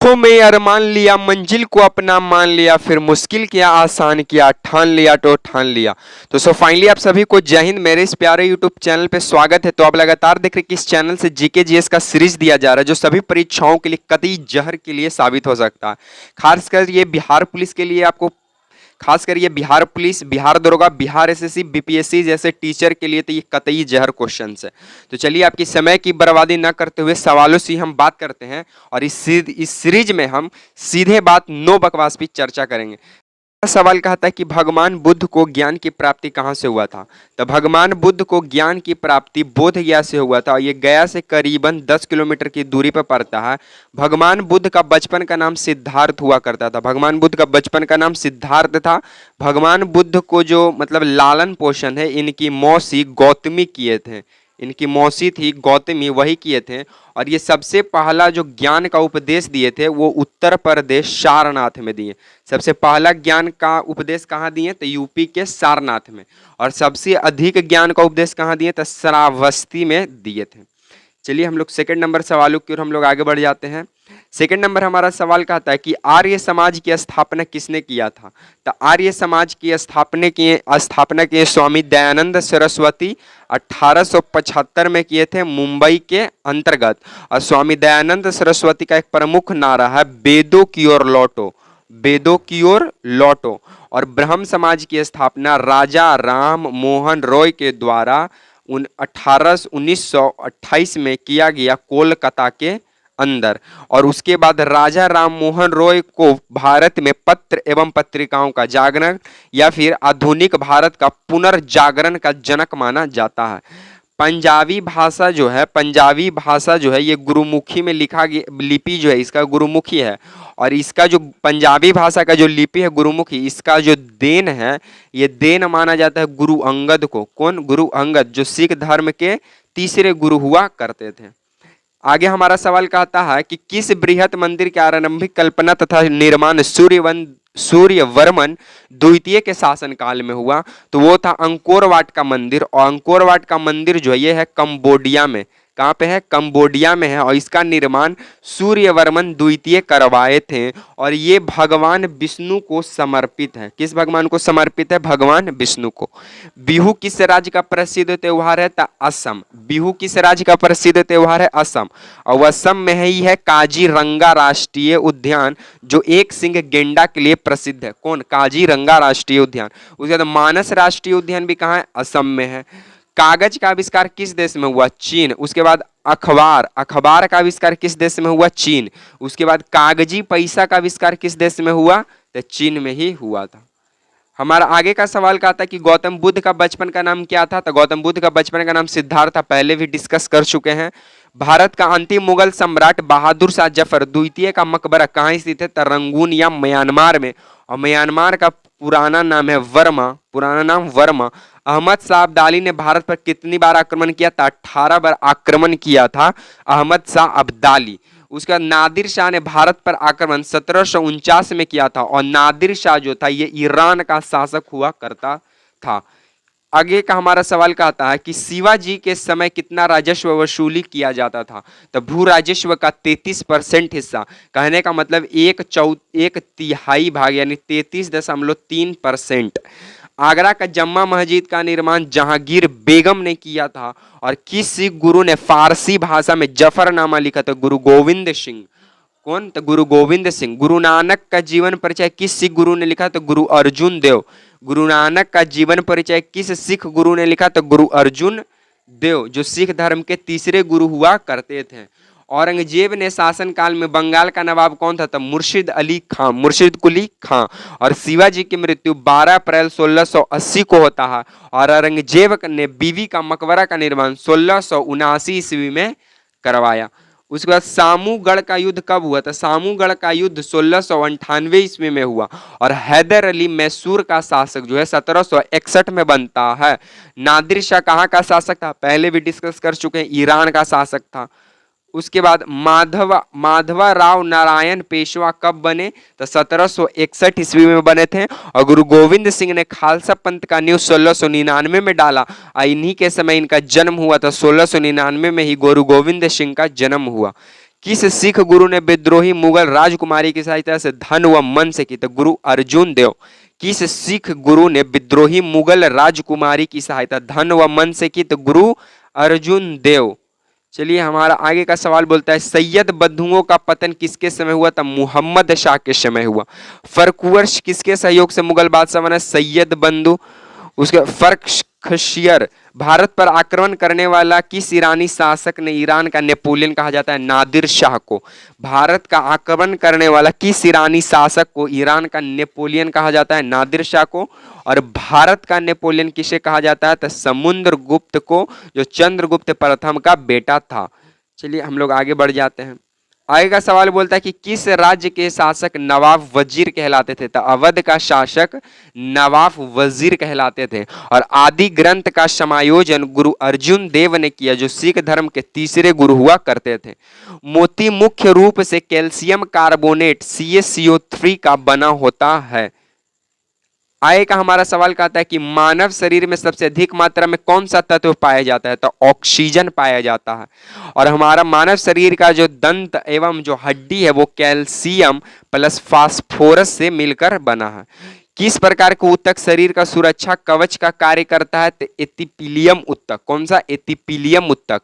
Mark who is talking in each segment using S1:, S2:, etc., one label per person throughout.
S1: आंखों में अरमान लिया, मंजिल को अपना मान लिया, फिर मुश्किल किया आसान किया, ठान लिया तो ठान लिया। तो फाइनली आप सभी को जय हिंद। मेरे इस प्यारे यूट्यूब चैनल पे स्वागत है। तो आप लगातार देख रहे हैं कि इस चैनल से जीके जीएस का सीरीज दिया जा रहा है जो सभी परीक्षाओं के लिए कतई जहर के लिए साबित हो सकता है। खासकर ये बिहार पुलिस के लिए आपको, खासकर ये बिहार पुलिस, बिहार दरोगा, बिहार एसएससी, बीपीएससी जैसे टीचर के लिए तो ये कतई जहर क्वेश्चन है। तो चलिए आपकी समय की बर्बादी न करते हुए सवालों से हम बात करते हैं और इस सीरीज में हम सीधे बात, नो बकवास पे चर्चा करेंगे। सवाल कहता है कि भगवान बुद्ध को ज्ञान की प्राप्ति कहाँ से हुआ था। तो भगवान बुद्ध को ज्ञान की प्राप्ति बोध गया से हुआ था और ये गया से करीबन 10 किलोमीटर की दूरी पर पड़ता है। भगवान बुद्ध का बचपन का नाम सिद्धार्थ हुआ करता था। भगवान बुद्ध का बचपन का नाम सिद्धार्थ था। भगवान बुद्ध को जो मतलब लालन पोषण है इनकी मौसी गौतमी किए थे। इनकी मौसी थी गौतमी, वही किए थे। और ये सबसे पहला जो ज्ञान का उपदेश दिए थे वो उत्तर प्रदेश सारनाथ में दिए। सबसे पहला ज्ञान का उपदेश कहाँ दिए? तो यूपी के सारनाथ में। और सबसे अधिक ज्ञान का उपदेश कहाँ दिए? तो श्रावस्ती में दिए थे। चलिए हम लोग सेकंड नंबर सवालों की ओर हम लोग आगे बढ़ जाते हैं। सेकंड नंबर हमारा सवाल कहता है कि आर्य समाज की स्थापना किसने किया था। तो आर्य समाज की स्थापना किए स्वामी दयानंद सरस्वती 1875 में किए थे, मुंबई के अंतर्गत। और स्वामी दयानंद सरस्वती का एक प्रमुख नारा है वेदों की ओर लौटो, वेदों की ओर लौटो। और ब्रह्म समाज की स्थापना राजा राम मोहन रॉय के द्वारा 1928 में किया गया कोलकाता के अंदर। और उसके बाद राजा राम मोहन रॉय को भारत में पत्र एवं पत्रिकाओं का जागरण या फिर आधुनिक भारत का पुनर्जागरण का जनक माना जाता है। पंजाबी भाषा जो है ये गुरुमुखी में लिखा गया, लिपि जो है इसका गुरुमुखी है। और इसका जो पंजाबी भाषा का जो लिपि है गुरुमुखी, इसका जो देन है ये देन माना जाता है गुरु अंगद को। कौन? गुरु अंगद, जो सिख धर्म के तीसरे गुरु हुआ करते थे। आगे हमारा सवाल कहता है कि किस बृहत मंदिर की आरंभिक कल्पना तथा निर्माण सूर्यवर्मन द्वितीय के शासनकाल में हुआ। तो वो था अंकोर वाट का मंदिर। और अंकोर वाट का मंदिर जो है ये है कंबोडिया में। कहाँ पे है? कंबोडिया में है। और इसका निर्माण सूर्यवर्मन द्वितीय करवाए थे। और ये भगवान विष्णु को समर्पित है। किस भगवान को समर्पित है? भगवान विष्णु को। बिहू किस राज्य का प्रसिद्ध त्योहार है? असम। बिहू किस राज्य का प्रसिद्ध त्योहार है? असम। और असम में ही है काजीरंगा राष्ट्रीय उद्यान जो एक सिंह गेंडा के लिए प्रसिद्ध है। कौन? काजीरंगा राष्ट्रीय उद्यान। उसके बाद मानस राष्ट्रीय उद्यान भी कहाँ है? असम में है। कागज का आविष्कार किस देश में हुआ? चीन। उसके बाद अखबार का आविष्कार किस देश में हुआ? चीन। उसके बाद कागजी पैसा का आविष्कार किस देश में हुआ? तो चीन में ही हुआ था। हमारा आगे का सवाल का था कि गौतम बुद्ध का बचपन का नाम क्या था। तो गौतम बुद्ध का बचपन का नाम सिद्धार्थ था, पहले भी डिस्कस कर चुके हैं। भारत का अंतिम मुगल सम्राट बहादुर शाह जफर द्वितीय का मकबरा कहाँ स्थित है? तो रंगून या म्यांमार में। और म्यांमार का पुराना नाम है वर्मा, पुराना नाम वर्मा। अहमद शाह अब्दाली ने भारत पर कितनी बार आक्रमण किया था? 18 बार आक्रमण किया था अहमद शाह अब्दाली। उसके बाद नादिर शाह ने भारत पर आक्रमण 1749 में किया था। और नादिर शाह जो था ये ईरान का शासक हुआ करता था। आगे का हमारा सवाल कहता है कि शिवाजी के समय कितना राजस्व वसूली किया जाता था। तो भू राजस्व का 33% हिस्सा, कहने का मतलब एक तिहाई भाग यानी 33.3%। आगरा का जम्मा मस्जिद का निर्माण जहांगीर बेगम ने किया था। और किस सिख गुरु ने फारसी भाषा में जफरनामा लिखा था? गुरु गोविंद सिंह। कौन? तो गुरु गोविंद सिंह। गुरु नानक का जीवन परिचय किस सिख गुरु ने लिखा? तो गुरु अर्जुन देव। गुरु नानक का जीवन परिचय किस सिख गुरु ने लिखा? तो गुरु अर्जुन देव, जो सिख धर्म के तीसरे गुरु हुआ करते थे। औरंगजेब ने शासनकाल में बंगाल का नवाब कौन था? तो मुर्शिद कुली खां। और शिवाजी की मृत्यु 12 अप्रैल 1680 को होता है। और औरंगजेब ने बीवी का मकबरा का निर्माण 1679 ईस्वी में करवाया। उसके बाद सामूगढ़ का युद्ध कब हुआ था? सामूगढ़ का युद्ध 1698 ईस्वी में हुआ। और हैदर अली मैसूर का शासक जो है 1761 में बनता है। नादिर शाह कहाँ का शासक था? पहले भी डिस्कस कर चुके हैं, ईरान का शासक था। उसके बाद माधवा राव नारायण पेशवा कब बने? तो 1761 ईस्वी में बने थे। और गुरु गोविंद सिंह ने खालसा पंथ का न्यूज 1699 में डाला। इन्हीं के समय इनका जन्म हुआ था। 1699 में ही गुरु गोविंद सिंह का जन्म हुआ। किस सिख गुरु ने विद्रोही मुगल राजकुमारी की सहायता से धन व मन से की? तो गुरु अर्जुन देव। किस सिख गुरु ने विद्रोही मुगल राजकुमारी की सहायता धन व मन से की? तो गुरु अर्जुन देव। चलिए हमारा आगे का सवाल बोलता है सैयद बंधुओं का पतन किसके समय हुआ? था मुहम्मद शाह के समय हुआ। फर्कुवर्ष किसके सहयोग से मुगल बादशाह बना? सैयद बंधु। उसके फर्खशियर भारत पर आक्रमण करने वाला किस ईरानी शासक ने ईरान का नेपोलियन कहा जाता है? नादिर शाह को। भारत का आक्रमण करने वाला किस ईरानी शासक को ईरान का नेपोलियन कहा जाता है? नादिर शाह को। और भारत का नेपोलियन किसे कहा जाता है? तो समुद्रगुप्त को, जो चंद्रगुप्त प्रथम का बेटा था। चलिए हम लोग आगे बढ़ जाते हैं। आगे का सवाल बोलता है कि किस राज्य के शासक नवाब वजीर कहलाते थे? तो अवध का शासक नवाब वजीर कहलाते थे। और आदि ग्रंथ का समायोजन गुरु अर्जुन देव ने किया, जो सिख धर्म के तीसरे गुरु हुआ करते थे। मोती मुख्य रूप से कैल्शियम कार्बोनेट CaCO3 का बना होता है। आगे का हमारा सवाल कहता है कि मानव शरीर में सबसे अधिक मात्रा में कौन सा तत्व पाया जाता है? तो ऑक्सीजन पाया जाता है। और हमारा मानव शरीर का जो दंत एवं जो हड्डी है वो कैल्शियम प्लस फास्फोरस से मिलकर बना है। किस प्रकार के ऊतक शरीर का सुरक्षा कवच का कार्य करता है? तो एथिपीलियम ऊतक। कौन सा? एथिपीलियम ऊतक।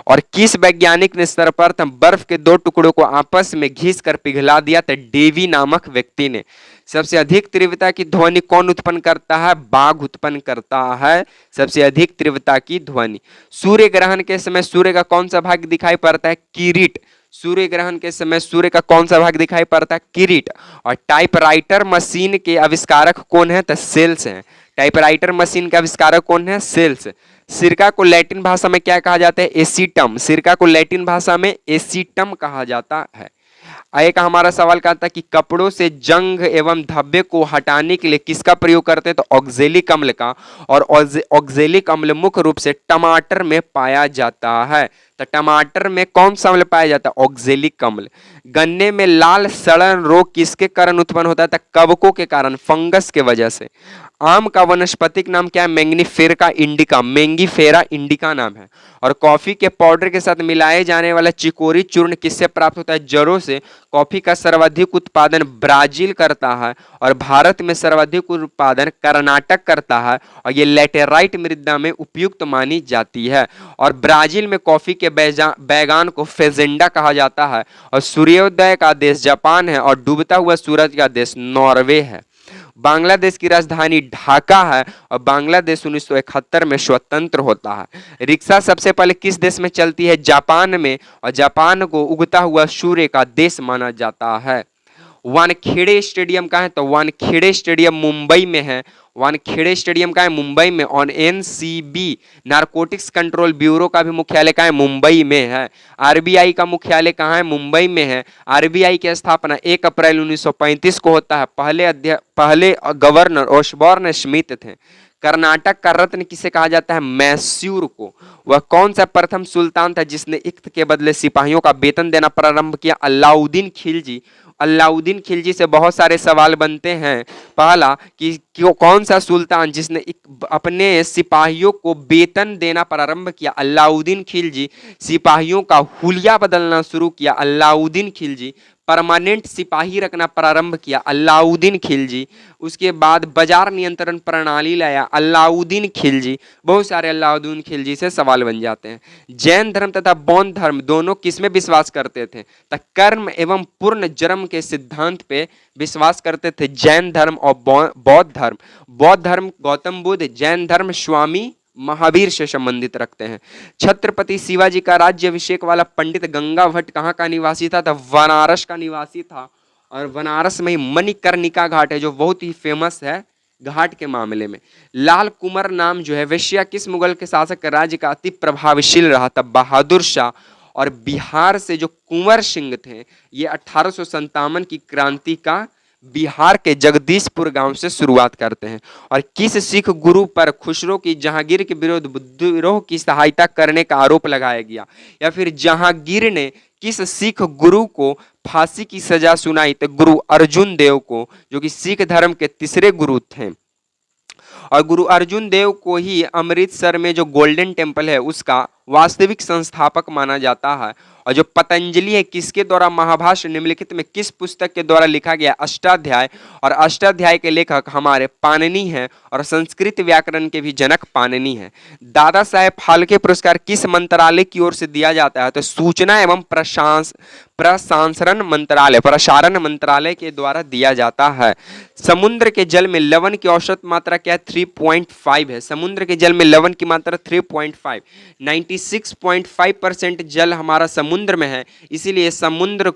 S1: और किस वैज्ञानिक ने सर्वप्रथम बर्फ के दो टुकड़ों को आपस में घिसकर पिघला दिया? तो डेवी नामक व्यक्ति ने। सबसे अधिक तीव्रता की ध्वनि कौन उत्पन्न करता है? बाघ उत्पन्न करता है सबसे अधिक तीव्रता की ध्वनि। सूर्य ग्रहण के समय सूर्य का कौन सा भाग दिखाई पड़ता है? किरीट। सूर्य ग्रहण के समय सूर्य का कौन सा भाग दिखाई पड़ता है? किरीट। और टाइपराइटर मशीन के आविष्कारक कौन है? तो सेल्स हैं। टाइपराइटर मशीन का आविष्कारक कौन है? सेल्स। सिरका को लैटिन भाषा में क्या कहा जाता है? एसीटम। सिरका को लैटिन भाषा में एसीटम कहा जाता है। आगे का हमारा सवाल कहता है कि कपड़ों से जंग एवं धब्बे को हटाने के लिए किसका प्रयोग करते हैं? तो ऑक्जेलिक अम्ल का। और ऑक्जेलिक अम्ल मुख्य रूप से टमाटर में पाया जाता है। तो टमाटर में कौन सा अम्ल पाया जाता है? ऑक्जेलिक अम्ल। गन्ने में लाल सड़न रोग किसके कारण उत्पन्न होता है? तो कवकों के कारण, फंगस के वजह से। आम का वानस्पतिक नाम क्या है? Mangifera indica. मैंगिफेरा इंडिका नाम है। और कॉफी के पाउडर के साथ मिलाए जाने वाला चिकोरी चूर्ण किससे प्राप्त होता है? जड़ों से। कॉफी का सर्वाधिक उत्पादन ब्राजील करता है और भारत में सर्वाधिक उत्पादन कर्नाटक करता है। और ये लैटेराइट मृदा में उपयुक्त मानी जाती है। और ब्राजील में कॉफी के बैगान को फेजेंडा कहा जाता है। और सूर्योदय का देश जापान है और डूबता हुआ सूरज का देश नॉर्वे है। बांग्लादेश की राजधानी ढाका है और बांग्लादेश 1971 में स्वतंत्र होता है। रिक्शा सबसे पहले किस देश में चलती है? जापान में। और जापान को उगता हुआ सूर्य का देश माना जाता है। वानखेड़े स्टेडियम कहाँ है? तो वानखेड़े स्टेडियम मुंबई में है। वानखेड़े स्टेडियम का है? मुंबई में। और NCB नारकोटिक्स कंट्रोल ब्यूरो का भी मुख्यालय कहाँ है? मुंबई में है। RBI का मुख्यालय कहाँ है? मुंबई में है। RBI की स्थापना 1 अप्रैल 1935 को होता है। पहले गवर्नर ओसबॉर्न स्मिथ थे। कर्नाटक का रत्न किसे कहा जाता है? मैसूर को। वह कौन सा प्रथम सुल्तान था जिसने इक्त के बदले सिपाहियों का वेतन देना प्रारंभ किया? अलाउद्दीन खिलजी। अलाउद्दीन खिलजी से बहुत सारे सवाल बनते हैं। पहला कि कौन सा सुल्तान जिसने अपने सिपाहियों को वेतन देना प्रारंभ किया? अलाउद्दीन खिलजी। सिपाहियों का हुलिया बदलना शुरू किया? अलाउद्दीन खिलजी। परमानेंट सिपाही रखना प्रारंभ किया? अलाउद्दीन खिलजी। उसके बाद बाजार नियंत्रण प्रणाली लाया? अलाउद्दीन खिलजी। बहुत सारे अलाउद्दीन खिलजी से सवाल बन जाते हैं। जैन धर्म तथा बौद्ध धर्म दोनों किसमें विश्वास करते थे? तो कर्म एवं पूर्ण जन्म के सिद्धांत पे विश्वास करते थे जैन धर्म और बौद्ध धर्म। बौद्ध धर्म गौतम बुद्ध, जैन धर्म स्वामी महावीर से संबंधित रखते हैं। छत्रपति शिवाजी का राज्याभिषेक वाला पंडित गंगा भट्ट कहाँ का निवासी था? तो बनारस का निवासी था। और बनारस में ही मणिकर्णिका घाट है जो बहुत ही फेमस है घाट के मामले में। लाल कुंवर नाम जो है वैश्या किस मुगल के शासक राज्य का अति प्रभावशील रहा था? बहादुर शाह। और बिहार से जो कुंवर सिंह थे ये 1857 की क्रांति का बिहार के जगदीशपुर गांव से शुरुआत करते हैं। और किस सिख गुरु पर खुसरो की जहांगीर के विरुद्ध विद्रोह की सहायता करने का आरोप लगाया गया? या फिर जहांगीर ने किस सिख गुरु को फांसी की सजा सुनाई? तो गुरु अर्जुन देव को, जो कि सिख धर्म के तीसरे गुरु थे। और गुरु अर्जुन देव को ही अमृतसर में जो गोल्डन टेम्पल है उसका वास्तविक संस्थापक माना जाता है। और जो पतंजलि है, किसके द्वारा महाभाष्य निम्नलिखित में किस पुस्तक के द्वारा लिखा गया? अष्टाध्याय। और अष्टाध्याय के लेखक हमारे पाणिनि हैं और संस्कृत व्याकरण के भी जनक पाणिनि हैं। दादा साहेब फाल्के पुरस्कार किस मंत्रालय की ओर से दिया जाता है? तो सूचना एवं प्रसारण मंत्रालय के द्वारा दिया जाता है। समुद्र के जल में लवण की औसत मात्रा क्या है? 3.5 है। समुद्र के जल में लवण की मात्रा 3.5। 96.5% जल हमारा समुद्र में है, इसीलिए समुद्र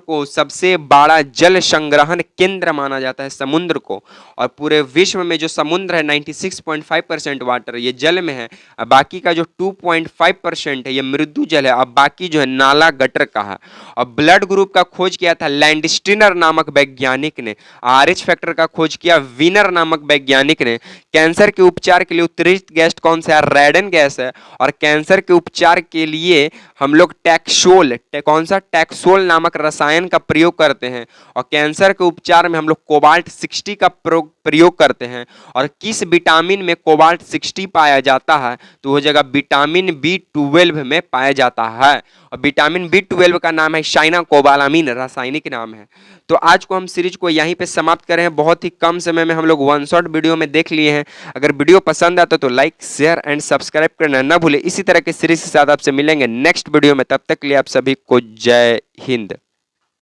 S1: को सबसे बड़ा जल संग्रहण केंद्र माना जाता है, समुद्र को। और पूरे विश्व में जो समुद्र है 96.5% वाटर ये जल में है, और बाकी का जो 2.5% है ये मृदु जल है, और बाकी जो है नाला गटर का है। और ब्लड ग्रुप का खोज किया था लैंडस्टीनर नामक वैज्ञानिक ने। RH फैक्टर का खोज किया वीनर नामक वैज्ञानिक ने। कैंसर के उपचार के लिए उत्तेजित गैस कौन सा है? रेडन गैस है। और कैंसर के उपचार के लिए हम लोग टैक्सोल नामक रसायन का प्रयोग करते हैं। और कैंसर के उपचार में हम लोग कोबाल्ट 60 का प्रयोग करते हैं। और किस विटामिन में कोबाल्ट 60 पाया जाता है? तो वो जगह विटामिन B12 में पाया जाता है। और विटामिन B12 का नाम है साइनाकोबालामिन, रासायनिक नाम है। तो आज को हम सीरीज को यहीं पे समाप्त करें हैं। बहुत ही कम समय में हम लोग वन शॉट वीडियो में देख लिए हैं। अगर वीडियो पसंद आता तो लाइक शेयर एंड सब्सक्राइब करना ना भूले। इसी तरह के सीरीज के साथ आपसे मिलेंगे नेक्स्ट वीडियो में। तब तक के लिए आप सभी को जय हिंद।